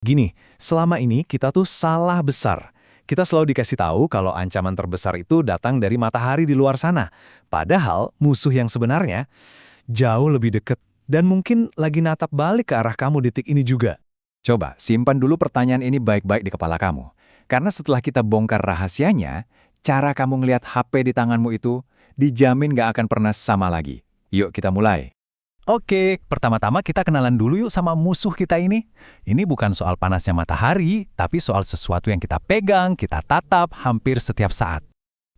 Gini, selama ini kita tuh salah besar. Kita selalu dikasih tahu kalau ancaman terbesar itu datang dari matahari di luar sana. Padahal musuh yang sebenarnya jauh lebih dekat dan mungkin lagi natap balik ke arah kamu di titik ini juga. Coba simpan dulu pertanyaan ini baik-baik di kepala kamu. Karena setelah kita bongkar rahasianya, cara kamu ngelihat HP di tanganmu itu dijamin gak akan pernah sama lagi. Yuk kita mulai. Oke, pertama-tama kita kenalan dulu yuk sama musuh kita ini. Ini bukan soal panasnya matahari, tapi soal sesuatu yang kita pegang, kita tatap hampir setiap saat.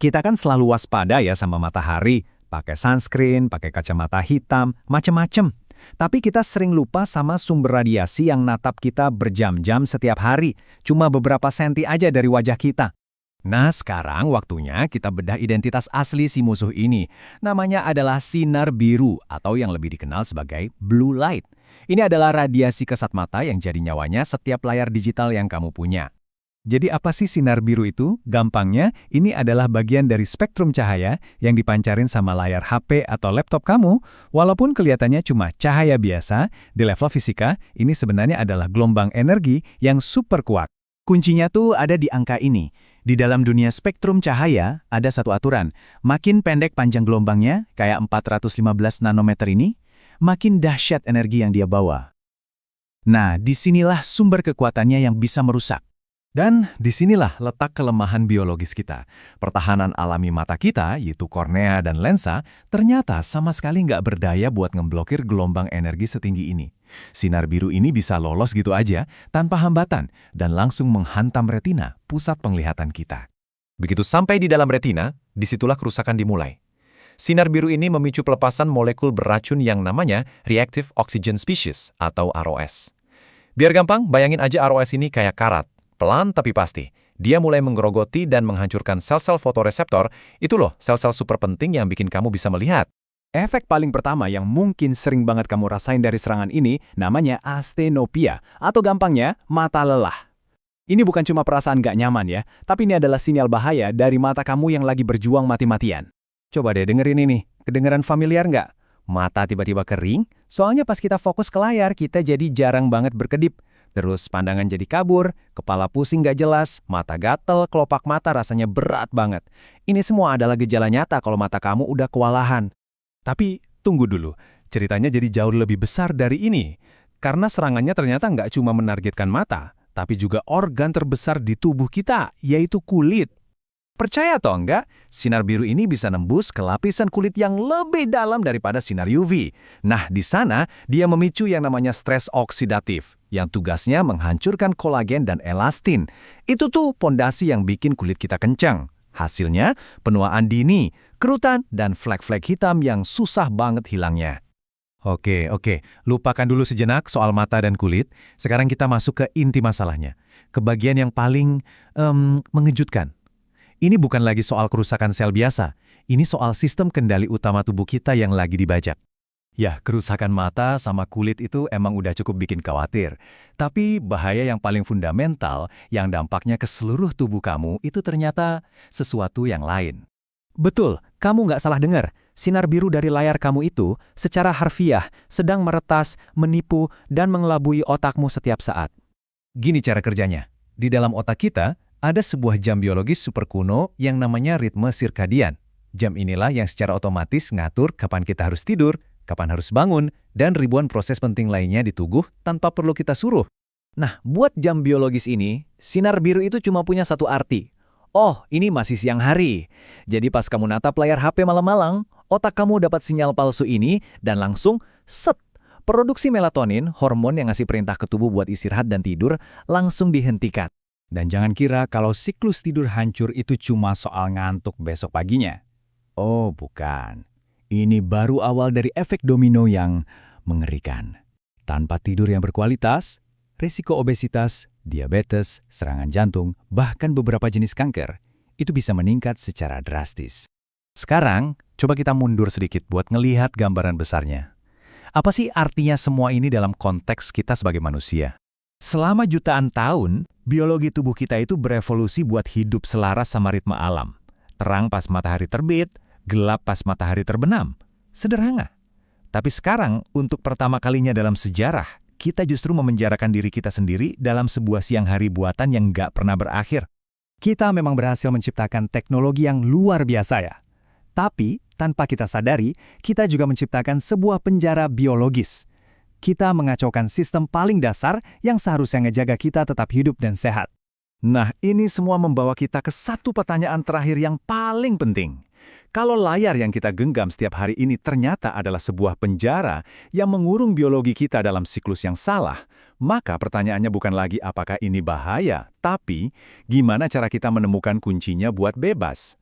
Kita kan selalu waspada ya sama matahari, pakai sunscreen, pakai kacamata hitam, macem-macem. Tapi kita sering lupa sama sumber radiasi yang natap kita berjam-jam setiap hari, cuma beberapa senti aja dari wajah kita. Nah, sekarang waktunya kita bedah identitas asli si musuh ini. Namanya adalah sinar biru atau yang lebih dikenal sebagai blue light. Ini adalah radiasi kesat mata yang jadi nyawanya setiap layar digital yang kamu punya. Jadi apa sih sinar biru itu? Gampangnya, ini adalah bagian dari spektrum cahaya yang dipancarin sama layar HP atau laptop kamu. Walaupun kelihatannya cuma cahaya biasa, di level fisika, ini sebenarnya adalah gelombang energi yang super kuat. Kuncinya tuh ada di angka ini. Di dalam dunia spektrum cahaya, ada satu aturan. Makin pendek panjang gelombangnya, kayak 415 nanometer ini, makin dahsyat energi yang dia bawa. Nah, disinilah sumber kekuatannya yang bisa merusak. Dan disinilah letak kelemahan biologis kita. Pertahanan alami mata kita, yaitu kornea dan lensa, ternyata sama sekali nggak berdaya buat ngeblokir gelombang energi setinggi ini. Sinar biru ini bisa lolos gitu aja, tanpa hambatan, dan langsung menghantam retina, pusat penglihatan kita. Begitu sampai di dalam retina, disitulah kerusakan dimulai. Sinar biru ini memicu pelepasan molekul beracun yang namanya Reactive Oxygen Species, atau ROS. Biar gampang, bayangin aja ROS ini kayak karat. Pelan tapi pasti, dia mulai menggerogoti dan menghancurkan sel-sel fotoreseptor, itu loh sel-sel super penting yang bikin kamu bisa melihat. Efek paling pertama yang mungkin sering banget kamu rasain dari serangan ini namanya astenopia, atau gampangnya mata lelah. Ini bukan cuma perasaan gak nyaman ya, tapi ini adalah sinyal bahaya dari mata kamu yang lagi berjuang mati-matian. Coba deh dengerin ini, kedengeran familiar nggak? Mata tiba-tiba kering, soalnya pas kita fokus ke layar kita jadi jarang banget berkedip. Terus pandangan jadi kabur, kepala pusing gak jelas, mata gatel, kelopak mata rasanya berat banget. Ini semua adalah gejala nyata kalau mata kamu udah kewalahan. Tapi tunggu dulu, ceritanya jadi jauh lebih besar dari ini. Karena serangannya ternyata nggak cuma menargetkan mata, tapi juga organ terbesar di tubuh kita, yaitu kulit. Percaya atau enggak, sinar biru ini bisa nembus ke lapisan kulit yang lebih dalam daripada sinar UV. Nah, di sana dia memicu yang namanya stres oksidatif, yang tugasnya menghancurkan kolagen dan elastin. Itu tuh pondasi yang bikin kulit kita kencang. Hasilnya, penuaan dini, kerutan, dan flek-flek hitam yang susah banget hilangnya. Oke, lupakan dulu sejenak soal mata dan kulit. Sekarang kita masuk ke inti masalahnya, ke bagian yang paling mengejutkan. Ini bukan lagi soal kerusakan sel biasa, ini soal sistem kendali utama tubuh kita yang lagi dibajak. Ya, kerusakan mata sama kulit itu emang udah cukup bikin khawatir. Tapi bahaya yang paling fundamental, yang dampaknya ke seluruh tubuh kamu, itu ternyata sesuatu yang lain. Betul, kamu nggak salah dengar. Sinar biru dari layar kamu itu secara harfiah sedang meretas, menipu, dan mengelabui otakmu setiap saat. Gini cara kerjanya. Di dalam otak kita, ada sebuah jam biologis super kuno yang namanya ritme sirkadian. Jam inilah yang secara otomatis ngatur kapan kita harus tidur, kapan harus bangun, dan ribuan proses penting lainnya di tubuh tanpa perlu kita suruh. Nah, buat jam biologis ini, sinar biru itu cuma punya satu arti. Oh, ini masih siang hari. Jadi pas kamu natap layar HP malam-malam, otak kamu dapat sinyal palsu ini dan langsung set. Produksi melatonin, hormon yang ngasih perintah ke tubuh buat istirahat dan tidur, langsung dihentikan. Dan jangan kira kalau siklus tidur hancur itu cuma soal ngantuk besok paginya. Oh, bukan. Ini baru awal dari efek domino yang mengerikan. Tanpa tidur yang berkualitas, risiko obesitas, diabetes, serangan jantung, bahkan beberapa jenis kanker, itu bisa meningkat secara drastis. Sekarang, coba kita mundur sedikit buat ngelihat gambaran besarnya. Apa sih artinya semua ini dalam konteks kita sebagai manusia? Selama jutaan tahun, biologi tubuh kita itu berevolusi buat hidup selaras sama ritme alam. Terang pas matahari terbit, gelap pas matahari terbenam. Sederhana. Tapi sekarang, untuk pertama kalinya dalam sejarah, kita justru memenjarakan diri kita sendiri dalam sebuah siang hari buatan yang nggak pernah berakhir. Kita memang berhasil menciptakan teknologi yang luar biasa ya. Tapi, tanpa kita sadari, kita juga menciptakan sebuah penjara biologis. Kita mengacaukan sistem paling dasar yang seharusnya ngejaga kita tetap hidup dan sehat. Nah, ini semua membawa kita ke satu pertanyaan terakhir yang paling penting. Kalau layar yang kita genggam setiap hari ini ternyata adalah sebuah penjara yang mengurung biologi kita dalam siklus yang salah, maka pertanyaannya bukan lagi apakah ini bahaya, tapi gimana cara kita menemukan kuncinya buat bebas.